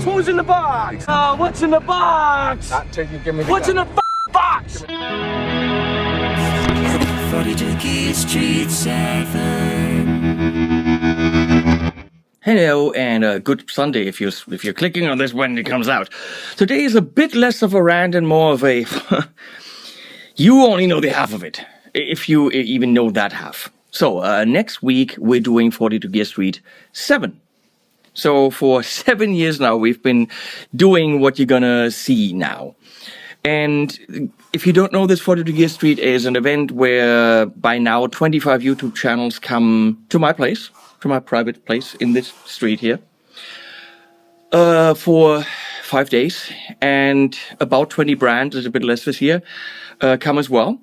Who's in the box? What's in the box? Not till you give me the What's in the box? 42 Key Street 7. Hello and good Sunday if you're clicking on this when it comes out. Today is a bit less of a rant and more of a you only know the half of it, if you even know that half. So next week we're doing 42 Gear Street 7. So for 7 years now we've been doing what you're gonna see now. And if you don't know this, 42 Gear Street is an event where by now 25 YouTube channels come to my place, to my private place in this street here, for 5 days. And about 20 brands, there's a bit less this year, come as well.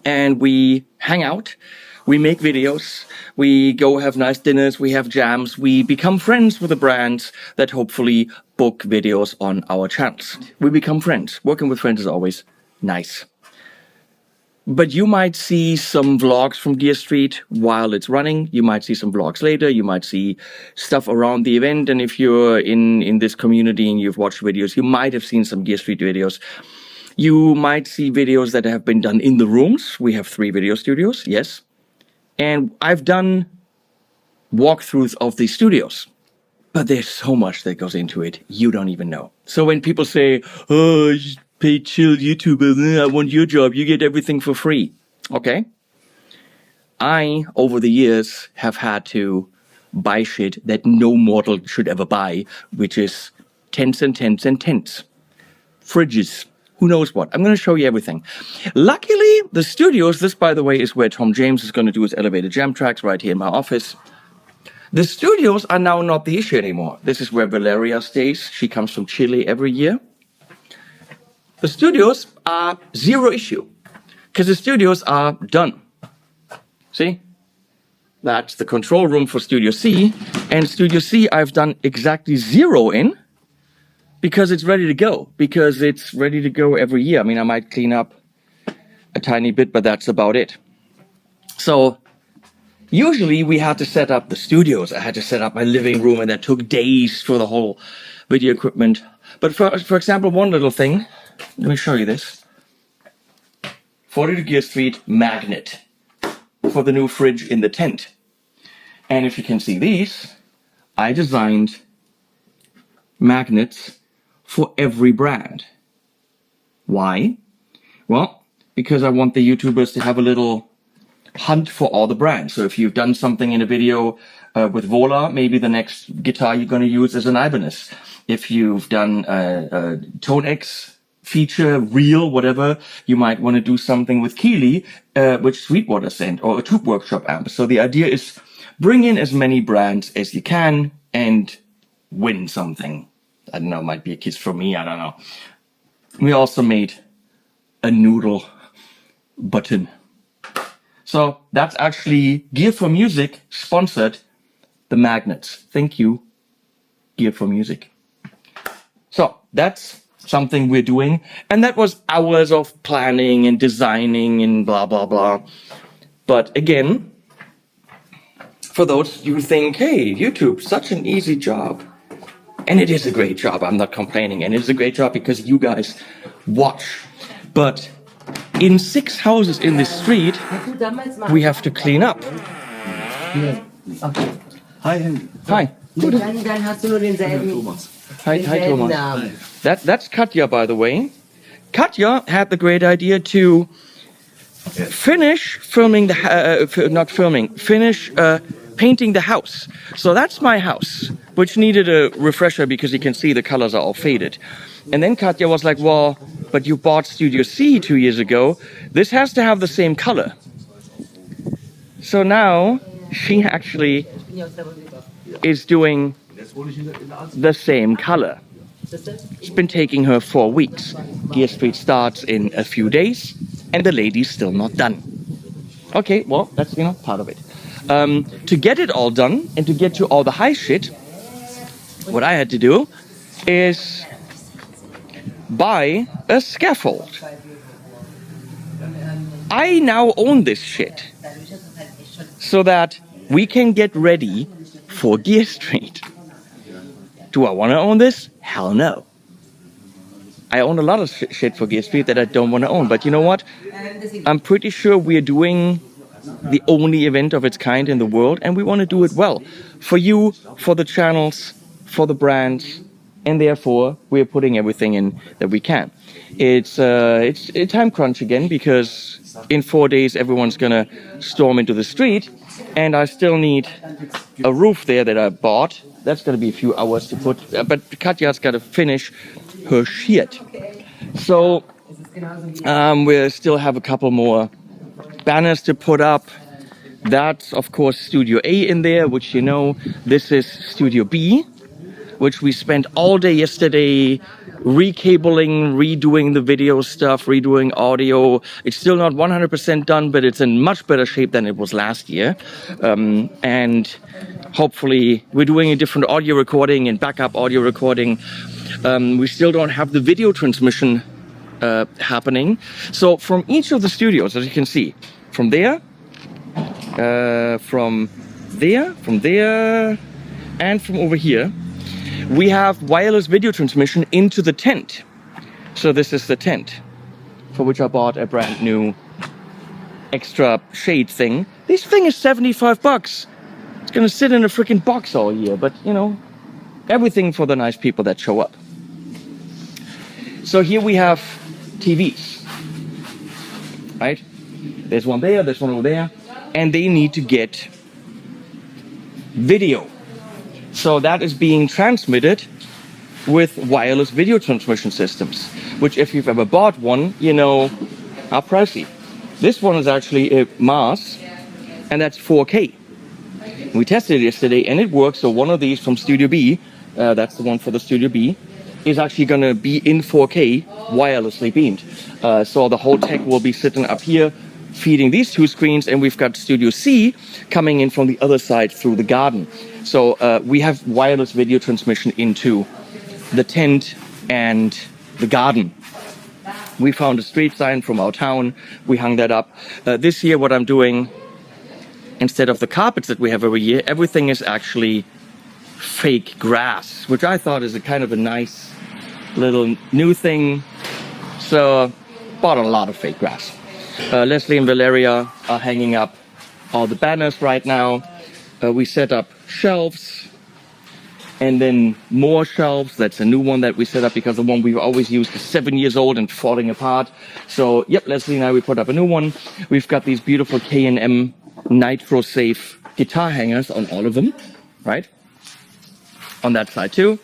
And we hang out, we make videos, we go have nice dinners, we have jams, we become friends with the brands that hopefully book videos on our channels. We become friends. Working with friends is always nice. But you might see some vlogs from Gear Street while it's running. You might see some vlogs later. You might see stuff around the event. And if you're in this community and you've watched videos, you might have seen some Gear Street videos. You might see videos that have been done in the rooms. We have 3 video studios, yes. And I've done walkthroughs of these studios. But there's so much that goes into it, you don't even know. So when people say, oh, just pay chill YouTuber, I want your job, you get everything for free. Okay. I, over the years, have had to buy shit that no mortal should ever buy, which is tents and tents and tents. Fridges. Who knows what? I'm going to show you everything. Luckily, the studios, this, by the way, is where Tom James is going to do his elevated jam tracks right here in my office. The studios are now not the issue anymore. This is where Valeria stays. She comes from Chile every year. The studios are zero issue because the studios are done. See? That's the control room for Studio C. And Studio C I've done exactly 0 in because it's ready to go. Because it's ready to go every year. I mean, I might clean up a tiny bit, but that's about it. So usually we had to set up the studios. I had to set up my living room, and that took days for the whole video equipment. But for example, one little thing, let me show you this. 42 Gear Street magnet for the new fridge in the tent. And if you can see these, I designed magnets for every brand. Why? Well, because I want the YouTubers to have a little hunt for all the brands. So if you've done something in a video with Vola, maybe the next guitar you're going to use is an Ibanez. If you've done a Tone X feature, reel, whatever, you might want to do something with Keeley, which Sweetwater sent, or a Tube Workshop amp. So the idea is bring in as many brands as you can and win something. I don't know, might be a kiss from me, I don't know. We also made a noodle button. So that's actually Gear for Music sponsored the magnets. Thank you, Gear for Music. So that's something we're doing. And that was hours of planning and designing and blah, blah, blah. But again, for those you think, hey, YouTube, such an easy job. And it is a great job. I'm not complaining. And it's a great job because you guys watch. But in 6 houses in this street, we have to clean up. Hi, Henry. Hi. Dann hast du nur denselben. Hi, Thomas. That's Katja, by the way. Katja had the great idea to finish filming finish painting the house. So that's my house, which needed a refresher because you can see the colors are all faded. And then Katja was like, well, but you bought Studio C 2 years ago. This has to have the same color. So now she actually is doing the same color. It's been taking her 4 weeks. Gear Street starts in a few days, and the lady's still not done. Okay, well, that's, part of it. To get it all done, and to get to all the high shit, what I had to do is buy a scaffold. I now own this shit, so that we can get ready for Gear Street. Do I want to own this? Hell no. I own a lot of shit for Gear Street that I don't want to own. But you know what? I'm pretty sure we're doing the only event of its kind in the world, and we want to do it well. For you, for the channels, for the brands, and therefore we're putting everything in that we can. It's a time crunch again, because in 4 days everyone's gonna storm into the street, and I still need a roof there that I bought. That's gonna be a few hours to put, but Katja's gotta finish her shit. So we still have a couple more banners to put up. That's of course Studio A in there, which you know. This is Studio B, which we spent all day yesterday recabling, redoing the video stuff, redoing audio. It's still not 100% done, but it's in much better shape than it was last year. And hopefully we're doing a different audio recording and backup audio recording. We still don't have the video transmission happening. So from each of the studios, as you can see, from there, from there, and from over here, we have wireless video transmission into the tent. So this is the tent, for which I bought a brand new extra shade thing. This thing is 75 bucks. It's gonna sit in a freaking box all year, but you know, everything for the nice people that show up. So here we have TVs, right? There's one there, there's one over there, and they need to get video. So that is being transmitted with wireless video transmission systems, which if you've ever bought one, you know are pricey. This one is actually a Mars, and that's 4K. We tested it yesterday and it works. So one of these from Studio B, that's the one for the Studio B, is actually going to be in 4K wirelessly beamed. So the whole tech will be sitting up here feeding these two screens, and we've got Studio C coming in from the other side through the garden. So we have wireless video transmission into the tent and the garden. We found a street sign from our town. We hung that up. This year what I'm doing, instead of the carpets that we have every year, everything is actually fake grass, which I thought is a kind of a nice little new thing. So bought a lot of fake grass. Leslie and Valeria are hanging up all the banners right now. We set up shelves and then more shelves. That's a new one that we set up because the one we've always used is 7 years old and falling apart. So yep, Leslie and I, we put up a new one. We've got these beautiful K&M nitro safe guitar hangers on all of them, right? On that side too.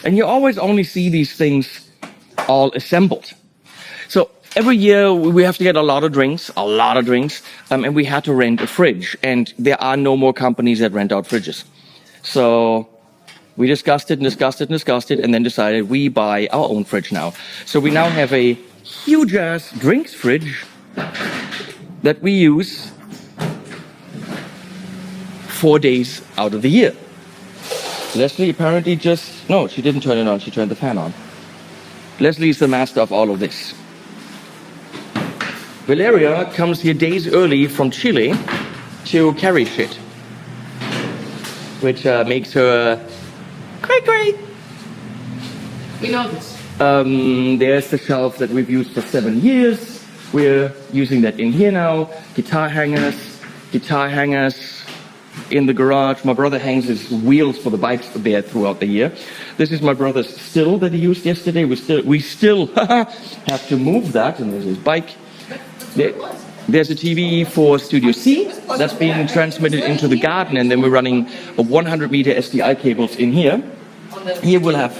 And you always only see these things all assembled. So every year we have to get a lot of drinks, and we had to rent a fridge. And there are no more companies that rent out fridges. So we discussed it, and then decided we buy our own fridge now. So we now have a huge ass drinks fridge that we use 4 days out of the year. Leslie apparently no, she didn't turn it on, she turned the fan on. Leslie is the master of all of this. Valeria comes here days early from Chile to carry shit, which makes her great. We know this. There's the shelf that we've used for 7 years. We're using that in here now. Guitar hangers in the garage. My brother hangs his wheels for the bikes there throughout the year. This is my brother's still that he used yesterday. We still have to move that, and there's his bike. There's a TV for Studio C that's being transmitted into the garden, and then we're running a 100-meter SDI cables in here. Here we'll have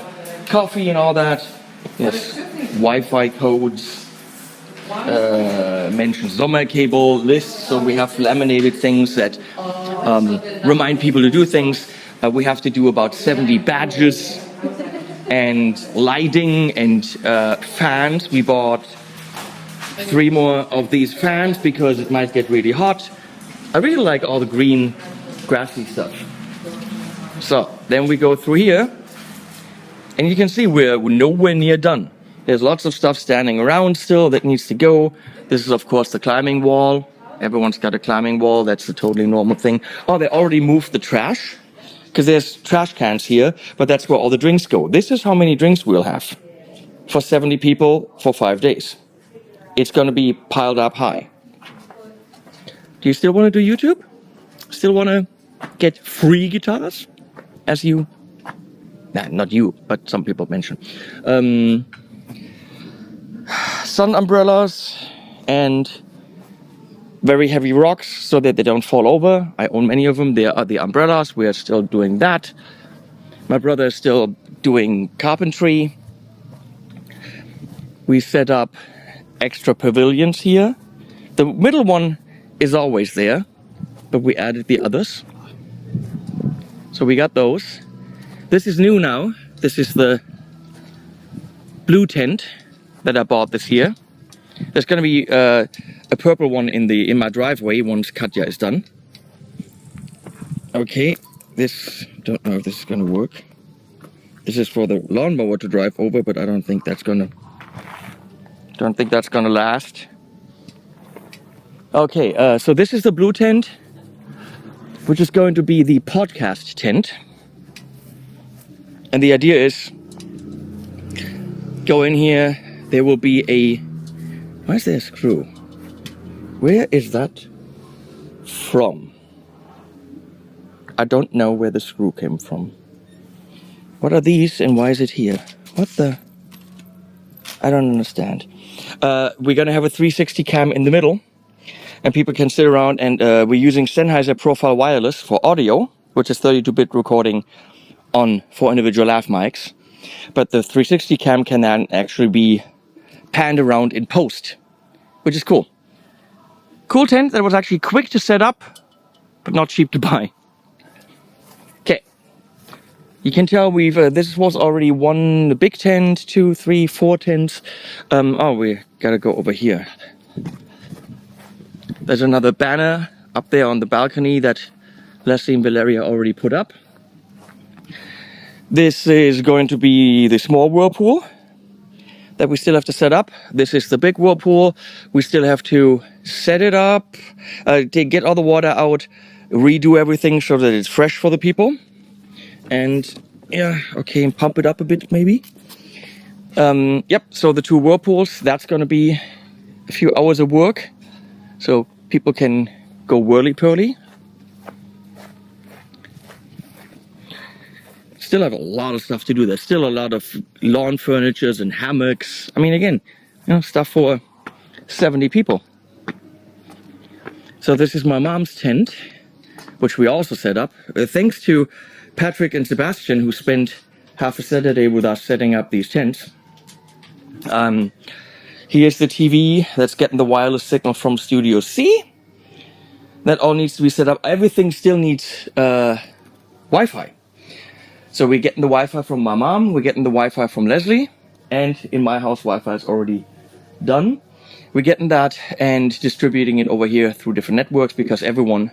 coffee and all that. Yes, Wi-Fi codes, mentioned Sommercable lists, so we have laminated things that remind people to do things. We have to do about 70 badges and lighting and fans. We bought 3 more of these fans because it might get really hot. I really like all the green grassy stuff. So then we go through here, and you can see we're nowhere near done. There's lots of stuff standing around still that needs to go. This is of course the climbing wall. Everyone's got a climbing wall. That's a totally normal thing. Oh, they already moved the trash. because there's trash cans here, but that's where all the drinks go. This is how many drinks we'll have for 70 people for 5 days. It's going to be piled up high. Do you still want to do YouTube? Still want to get free guitars? As you... Nah, not you, but some people mention. Sun umbrellas and very heavy rocks so that they don't fall over. I own many of them. There are the umbrellas. We are still doing that. My brother is still doing carpentry. We set up extra pavilions here. The middle one is always there, but we added the others. So we got those. This is new now. This is the blue tent that I bought this year. There's going to be a purple one in my driveway once Katja is done. Okay, this, don't know if this is going to work. This is for the lawnmower to drive over, but I don't think that's going to last. Okay, so this is the blue tent, which is going to be the podcast tent. And the idea is, go in here, there will be a... Why is there a screw? Where is that from? I don't know where the screw came from. What are these and why is it here? What the... I don't understand. We're gonna have a 360 cam in the middle, and people can sit around, and we're using Sennheiser Profile Wireless for audio, which is 32-bit recording for individual lav mics. But the 360 cam can then actually be panned around in post, which is cool. Cool tent that was actually quick to set up, but not cheap to buy. Okay. You can tell we've, this was already one big tent, 2, 3, 4 tents. Oh, we gotta go over here. There's another banner up there on the balcony that Leslie and Valeria already put up. This is going to be the small whirlpool that we still have to set up. This is the big whirlpool. We still have to set it up, get all the water out, redo everything so that it's fresh for the people. And yeah, okay, and pump it up a bit maybe. Yep, so the 2 whirlpools, that's gonna be a few hours of work. So people can go whirly-purly. Still have a lot of stuff to do. There's still a lot of lawn furnitures and hammocks. I mean, again, stuff for 70 people. So this is my mom's tent, which we also set up. Thanks to Patrick and Sebastian, who spent half a Saturday with us setting up these tents. Here's the TV that's getting the wireless signal from Studio C. That all needs to be set up. Everything still needs Wi-Fi. So we're getting the Wi-Fi from my mom, we're getting the Wi-Fi from Leslie, and in my house Wi-Fi is already done. We're getting that and distributing it over here through different networks because everyone,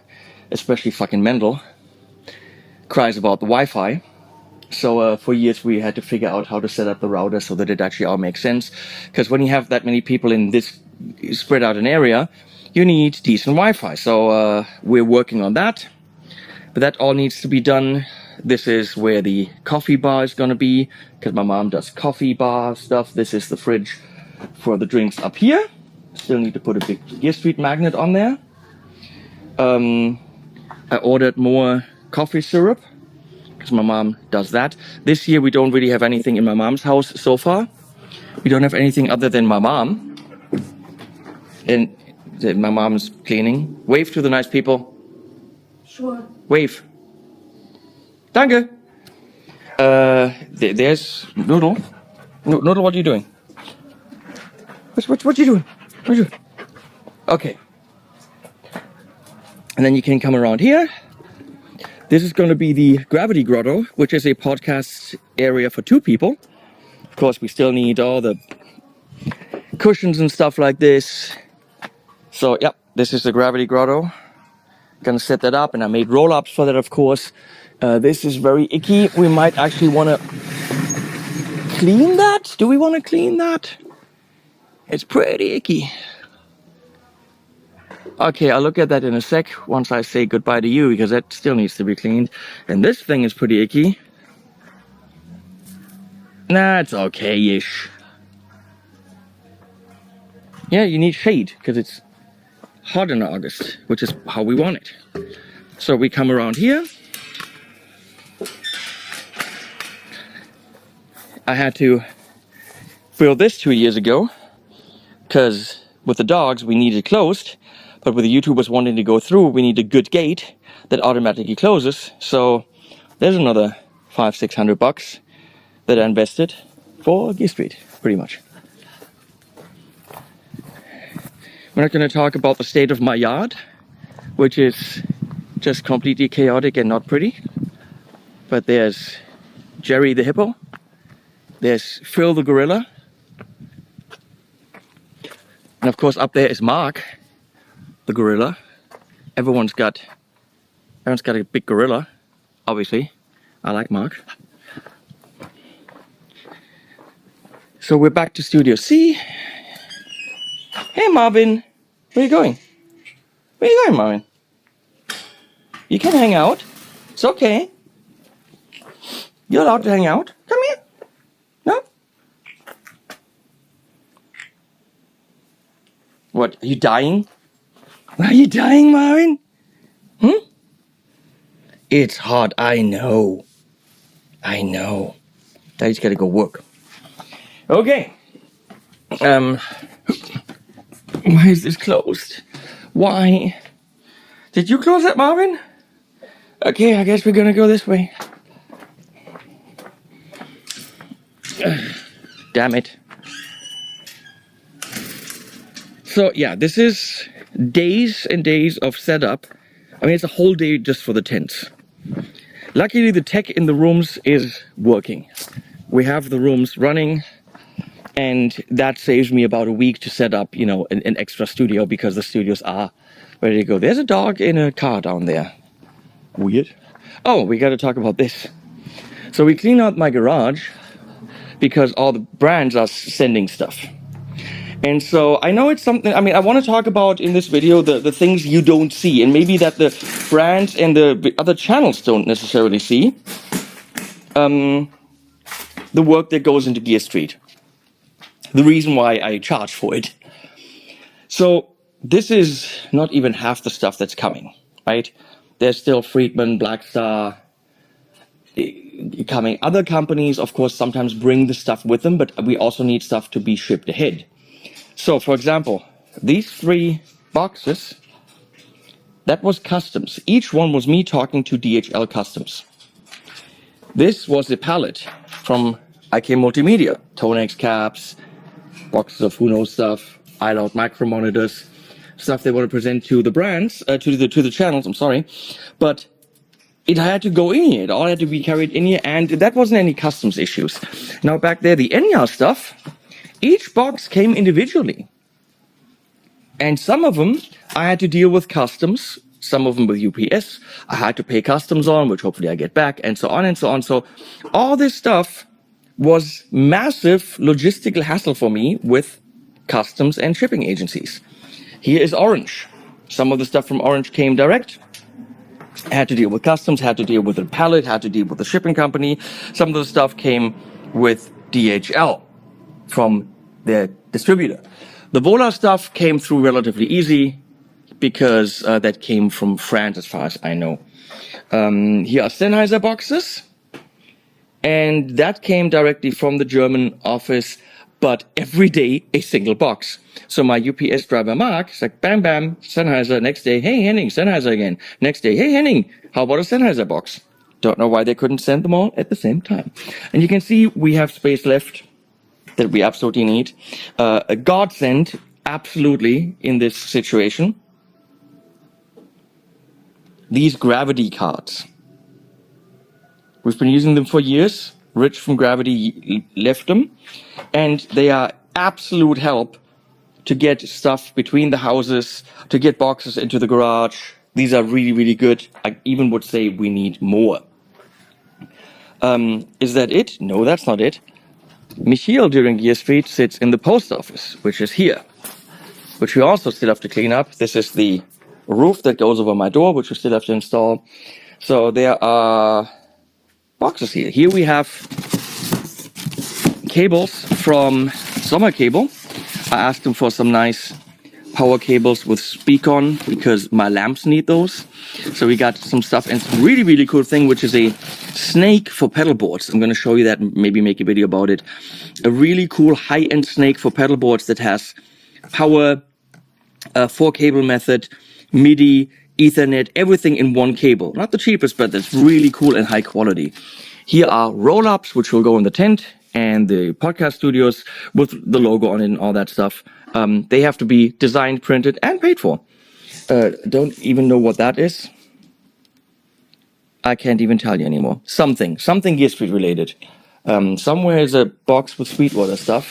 especially fucking Mendel, cries about the Wi-Fi. So for years we had to figure out how to set up the router so that it actually all makes sense. Because when you have that many people in this spread out an area, you need decent Wi-Fi. So we're working on that. But that all needs to be done. This is where the coffee bar is gonna be, because my mom does coffee bar stuff. This is the fridge for the drinks up here. Still need to put a big Gear Street magnet on there. I ordered more coffee syrup, because my mom does that. This year we don't really have anything in my mom's house so far. We don't have anything other than my mom. And my mom's cleaning. Wave to the nice people. Sure. Wave. Danke. There's Noodle. Noodle, what are you doing? What are you doing? What are you doing? Okay. And then you can come around here. This is going to be the Gravity Grotto, which is a podcast area for 2 people. Of course, we still need all the cushions and stuff like this. So, yep, this is the Gravity Grotto. Gonna set that up, and I made roll-ups for that, of course. This is very icky. We might actually want to clean that. Do we want to clean that? It's pretty icky. Okay, I'll look at that in a sec once I say goodbye to you, because that still needs to be cleaned. And this thing is pretty icky. Nah, it's okay-ish. Yeah, you need shade, because it's hot in August, which is how we want it. So we come around here. I had to build this 2 years ago, because with the dogs we need it closed, but with the YouTubers wanting to go through, we need a good gate that automatically closes. So there's another $500-600 that I invested for Gear Street, pretty much. We're not going to talk about the state of my yard, which is just completely chaotic and not pretty. But there's Jerry the hippo. There's Phil the gorilla. And of course up there is Mark the gorilla. Everyone's got a big gorilla, obviously. I like Mark. So we're back to Studio C. Hey Marvin, where are you going? Where are you going, Marvin? You can hang out. It's okay. You're allowed to hang out. Come here. No? What, are you dying? Are you dying, Marvin? It's hot, I know. I know. I just gotta go work. Okay. Why is this closed? Why? Did you close it, Marvin? Okay, I guess we're gonna go this way. Damn it. So yeah, this is days and days of setup. I mean, it's a whole day just for the tents. Luckily, the tech in the rooms is working. We have the rooms running, and that saves me about a week to set up, you know, an extra studio, because the studios are ready to go. There's a dog in a car down there. Weird. Oh, we got to talk about this. So we clean out my garage because all the brands are sending stuff. And so I know it's something, I mean, I want to talk about in this video the things you don't see, and maybe that the brands and the other channels don't necessarily see. The work that goes into Gear Street. The reason why I charge for it. So this is not even half the stuff that's coming, right? There's still Friedman, Blackstar coming. Other companies, of course, sometimes bring the stuff with them, but we also need stuff to be shipped ahead. So, for example, these 3 boxes, that was customs. Each one was me talking to DHL Customs. This was a pallet from IK Multimedia. Tonex caps, boxes of who knows stuff, iLoud micro monitors, stuff they want to present to the brands, to the channels, I'm sorry. But it had to go in here. It all had to be carried in here, and that wasn't any customs issues. Now back there, the NR stuff, each box came individually. And some of them I had to deal with customs, some of them with UPS. I had to pay customs on, which hopefully I get back, and so on and so on. So all this stuff was massive logistical hassle for me with customs and shipping agencies. Here is Orange. Some of the stuff from Orange came direct. I had to deal with customs, had to deal with the pallet, had to deal with the shipping company. Some of the stuff came with DHL from their distributor. The Vola stuff came through relatively easy because that came from France as far as I know. Here are Sennheiser boxes, and that came directly from the German office, but every day a single box. So my UPS driver Mark is like, bam, bam, Sennheiser. Next day, hey Henning, Sennheiser again. Next day, hey Henning, how about a Sennheiser box? Don't know why they couldn't send them all at the same time. And you can see we have space left that we absolutely need. A godsend, absolutely, in this situation. These gravity cards. We've been using them for years. Rich from Gravity left them. And they are absolute help to get stuff between the houses, to get boxes into the garage. These are really, really good. I even would say we need more. Is that it? No, that's not it. Michiel during Gear Street sits in the post office, which is here. which we also still have to clean up. This is the roof that goes over my door, which we still have to install. So there are boxes here. Here we have cables from Summer Cable. I asked them for some nice power cables with speak on because my lamps need those. So we got some stuff, and it's a really, really cool thing, which is a snake for pedal boards. I'm going to show you that and maybe make a video about it. A really cool high-end snake for pedal boards that has power, 4-cable method, MIDI, Ethernet, everything in one cable. Not the cheapest, but that's really cool and high quality. Here are roll-ups, which will go in the tent and the podcast studios with the logo on it and all that stuff. They have to be designed, printed, and paid for. Don't even know what that is. I can't even tell you anymore. Something Gear Street related. Somewhere is a box with Sweetwater stuff.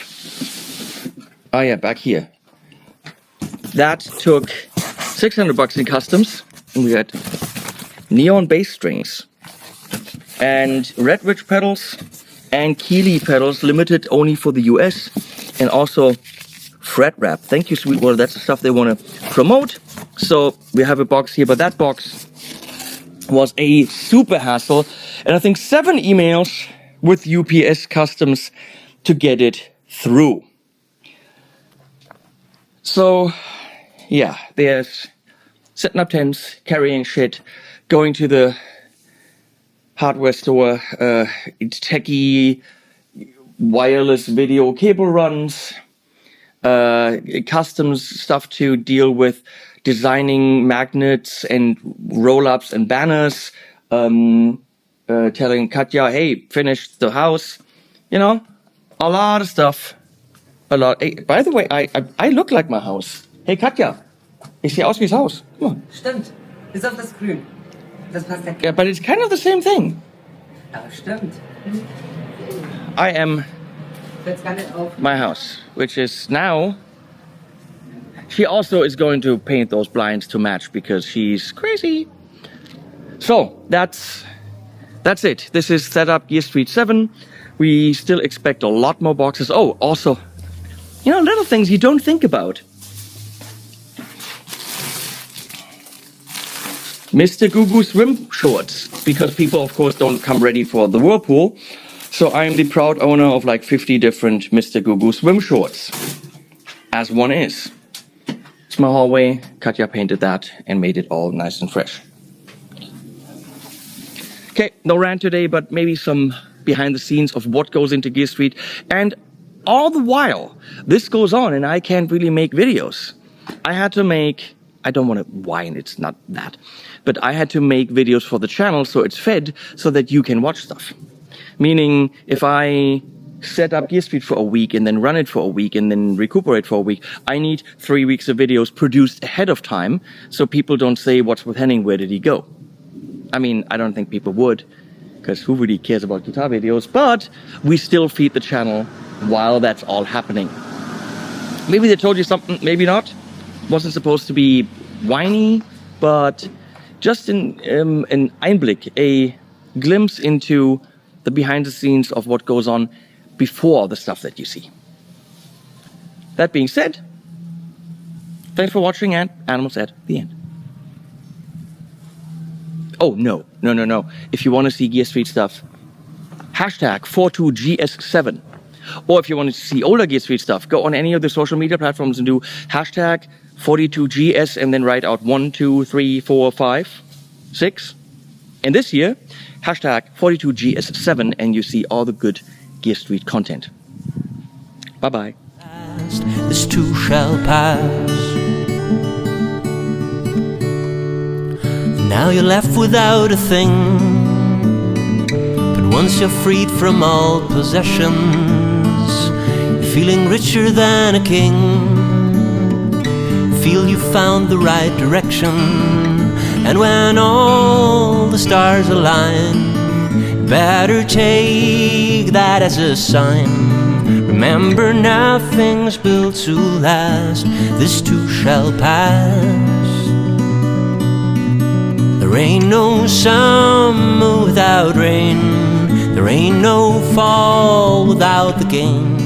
Oh yeah, back here. That took $600 in customs, and we got neon bass strings and Red Ridge pedals and Keeley pedals, limited only for the US, and also fret wrap. Thank you, Sweetwater. That's the stuff they want to promote. So we have a box here, but that box was a super hassle, and I think 7 emails with UPS customs to get it through. So yeah, there's setting up tents, carrying shit, going to the hardware store, techie wireless video cable runs, customs stuff to deal with, designing magnets and roll-ups and banners, telling Katja, hey, finish the house, you know, a lot of stuff. A lot. Hey, by the way, I look like my house. Hey Katja, ich sehe aus wie das Haus. Guck mal. Stimmt. Bis auf das Grün. Das passt ja. Yeah, but it's kind of the same thing. Aber stimmt. I am Fällt's gar nicht auf. my house, which is now. She also is going to paint those blinds to match because she's crazy. So that's it. This is setup Gear Street 7. We still expect a lot more boxes. Oh, also, you know, little things you don't think about. Mr. Gugu swim shorts, because people, of course, don't come ready for the whirlpool. So I am the proud owner of like 50 different Mr. Gugu swim shorts, as one is. It's my hallway. Katja painted that and made it all nice and fresh. Okay, no rant today, but maybe some behind the scenes of what goes into Gear Street. And all the while, this goes on and I can't really make videos. I had to make, I don't want to whine, it's not that, but I had to make videos for the channel so it's fed so that you can watch stuff. Meaning, if I set up Gear Street for a week and then run it for a week and then recuperate for a week, I need 3 weeks of videos produced ahead of time so people don't say, what's with Henning, where did he go? I mean, I don't think people would, because who really cares about guitar videos, but we still feed the channel while that's all happening. Maybe they told you something, maybe not. Wasn't supposed to be whiny, but just an Einblick, a glimpse into the behind the scenes of what goes on before the stuff that you see. That being said, thanks for watching, and Animals at the end. Oh, no. If you want to see Gear Street stuff, hashtag 42GS7. Or if you want to see older Gear Street stuff, go on any of the social media platforms and do hashtag 42GS and then write out 1, 2, 3, 4, 5, 6. And this year, hashtag 42GS7, and you see all the good Gear Street content. Bye-bye. This too shall pass. Now you're left without a thing, but once you're freed from all possessions, you're feeling richer than a king. Feel you found the right direction, and when all the stars align, better take that as a sign. Remember, nothing's built to last. This too shall pass. There ain't no summer without rain. There ain't no fall without the gain.